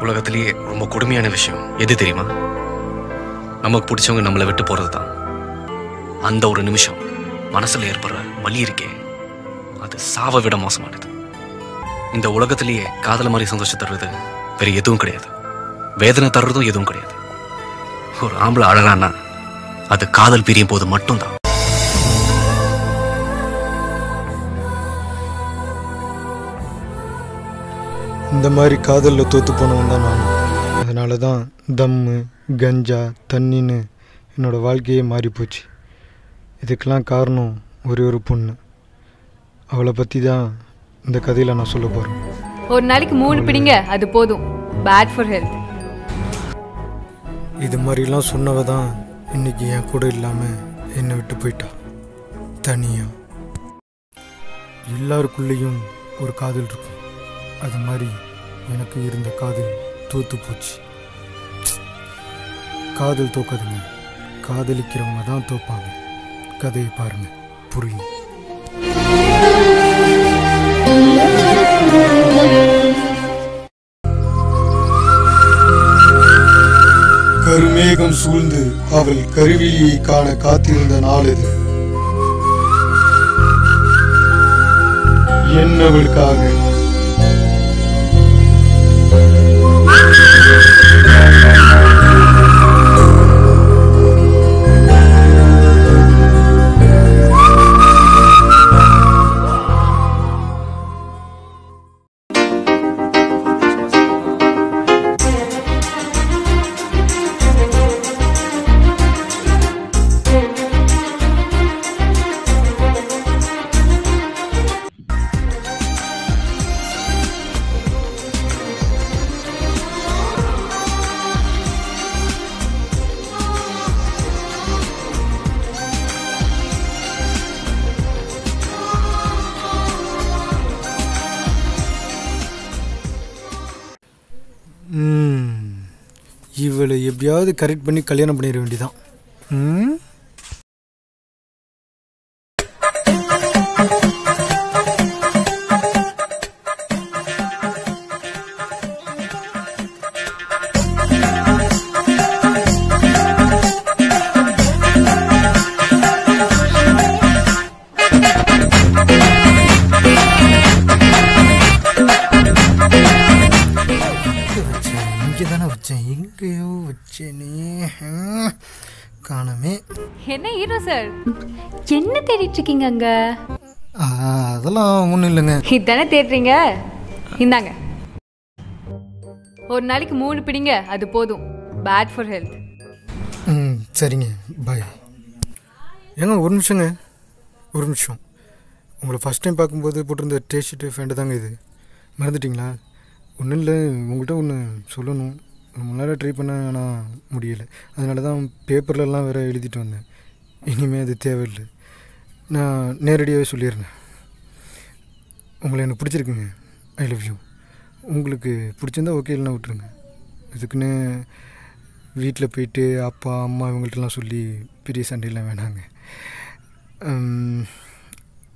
உலகத்திலேயே ரொம்ப கொடுமையான விஷயம் எது தெரியுமா? நமக்கு பிடிச்சவங்க நம்மளை விட்டு போறது தான். அந்த ஒரு நிமிஷம் மனசுல ஏற்படுற வலி இருக்கே, அது சாவை விட மோசமானது. இந்த உலகத்திலேயே காதல மாதிரி சந்தோஷம் தர்றது வேற எதுவும் கிடையாது. வேதனை தர்றதும் எதுவும் கிடையாது. ஒரு ஆம்பளை அழகானா அது காதல் பிரியும் போது மட்டும்தான். இந்த மாதிரி காதலில் தோற்று போனவன் தான் நான். அதனால தான் தம்மு கஞ்சா தண்ணின்னு என்னோடய வாழ்க்கையே மாறிப்போச்சு. இதுக்கெல்லாம் காரணம் ஒரே ஒரு பொண்ணு. அவளை பற்றி தான் இந்த கதையில் நான் சொல்ல போகிறேன். ஒரு நாளைக்கு 3 பிடிங்க, அது போதும். Bad for health. இது மாதிரிலாம் சொன்னவ தான் இன்றைக்கி என் கூட இல்லாமல் என்னை விட்டு போயிட்டா தனியாக. எல்லாருக்குள்ளேயும் ஒரு காதல் இருக்கும். அது மாதிரி எனக்கு இருந்த காதல் தோற்று போச்சு. காதல் தோக்காதுங்க, காதலிக்கிறவங்க தான் தோப்பாங்க. கதையை பாருங்க, புரியும். கருமேகம் சூழ்ந்து அவள் கருவிழியை காண காத்திருந்த நாள் இது. என்னவளுக்காக இவளை எப்படியாவது கரெக்ட் பண்ணி கல்யாணம் பண்ணிட வேண்டியதான். எங்கேயோ வச்சேனே, காணமே. என்ன ஹீரோ சார், என்ன தேடிட்டு இருக்கீங்க அங்க? அதெல்லாம் ஒன்றும் இல்லைங்க. இதானே தேடுறீங்க, இந்தாங்க. ஒரு நாளைக்கு 3 பிடிங்க, அது போதும். Bad for health. சரிங்க, பாய். ஏங்க ஒரு நிமிஷங்க, ஒரு நிமிஷம். உங்களை ஃபஸ்ட் டைம் பார்க்கும்போது போட்டிருந்த டேஸ்ட்டு ஃபேண்டு தாங்க இது. மறந்துட்டிங்களா? ஒன்றும் இல்லை, உங்கள்கிட்ட ஒன்று சொல்லணும். ரொம்ப நேரம் ட்ரை பண்ண ஆனால் முடியலை. அதனால தான் பேப்பர்லலாம் வேறு எழுதிட்டு வந்தேன். இனிமேல் அது தேவையில்லை, நான் நேரடியாகவே சொல்லிடுறேன். உங்களை எனக்கு பிடிச்சிருக்குங்க. I love you. உங்களுக்கு பிடிச்சிருந்தா ஓகே, இல்லைனா விட்டுருங்க. இதுக்குன்னு வீட்டில் போயிட்டு அப்பா அம்மா இவங்கள்ட்டலாம் சொல்லி பெரிய சண்டையெல்லாம் வேணாங்க.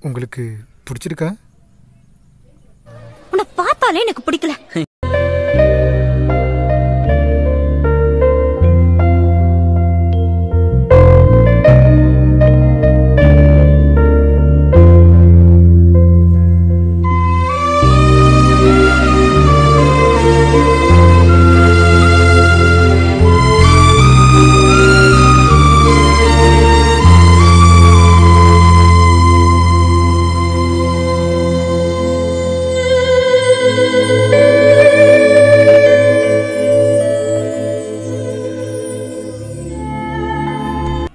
உங்களுக்கு பிடிச்சிருக்கா? உன்னை பார்த்தாலே எனக்கு பிடிக்கல.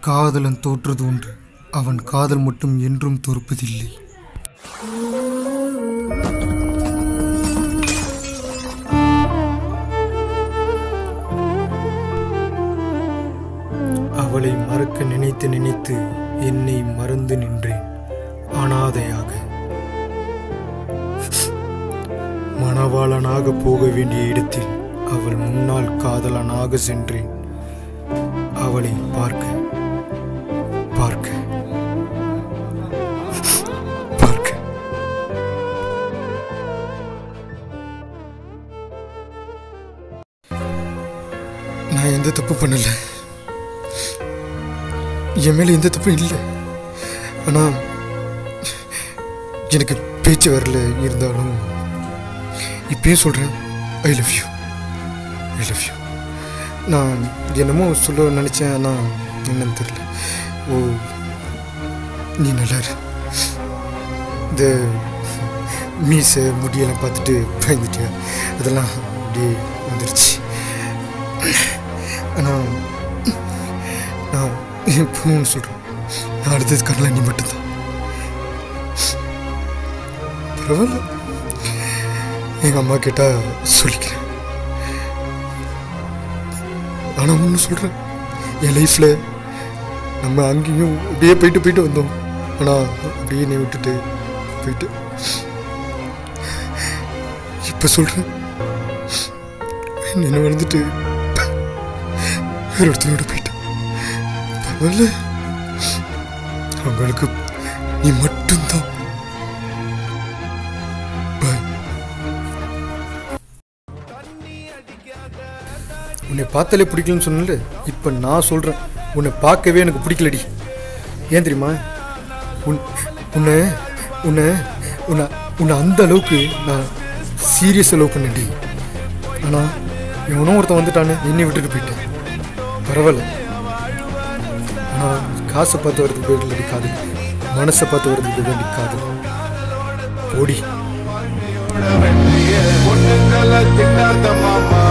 காதலன் தோற்றது ஒன்று, அவன் காதல் மட்டும் என்றும் தோற்பதில்லை. அவளை மறக்க நினைத்து நினைத்து என்னை மறந்து நின்றேன் அனாதையாக. மணவாளனாக போக வேண்டிய இடத்தில் அவள் முன்னாள் காதலனாக சென்றேன். அவளை பார்க்க பார்க்க பார்க்க. நான் எந்த தப்பு பண்ணல, என் மேல எந்த தப்பும் இல்லை. ஆனா எனக்கு பேச்சு வரல. இருந்தாலும் இப்பயும் சொல்றேன், I love you, I love you. நான் என்னமோ சொல்ல நினைச்சேன், ஆனால் என்னன்னு தெரியல. ஓ, நீ நல்லா இரு. இந்த மீசை முடியெல்லாம் பார்த்துட்டு பயந்துட்டியா? அதெல்லாம் அப்படியே வந்துருச்சு. ஆனால் நான் இப்போன்னு சொல்கிறேன், நான் அடுத்தது கடலை நீ மட்டும்தான். பரவாயில்ல, எங்கள் அம்மா கேட்டால் சொல்லிக்கிறேன். ஆனால் ஒன்று சொல்கிறேன், என் லைஃப்பில் நம்ம அங்கேயும் அப்படியே போயிட்டு வந்தோம். ஆனால் அப்படியே நீ விட்டுட்டு போயிட்டு இப்போ சொல்கிறேன், என்ன வந்துட்டு வேற ஒருத்தரோட போயிட்டேன். பரவாயில்ல, அவங்களுக்கு நீ மட்டும்தான். உன்னை பார்த்தாலே பிடிக்கலன்னு சொன்னல, இப்போ நான் சொல்கிறேன், உன்னை பார்க்கவே எனக்கு பிடிக்கலடி. ஏன் தெரியுமா? உன்னை உன்னை உன்னை உன்னை அந்த அளவுக்கு நான் சீரியஸாக லவ் பண்ணேன்டி. ஆனால் எவனோ ஒருத்தன் வந்துட்டானே, என்னை விட்டுட்டு போயிட்டேன். பரவாயில்ல, ஆனால் காசை பார்த்து வரதுக்கு பேர் இல்லை காதல், மனசை பார்த்து வரதுக்கு பேர் இல்லை காதல். ஓடி மாமா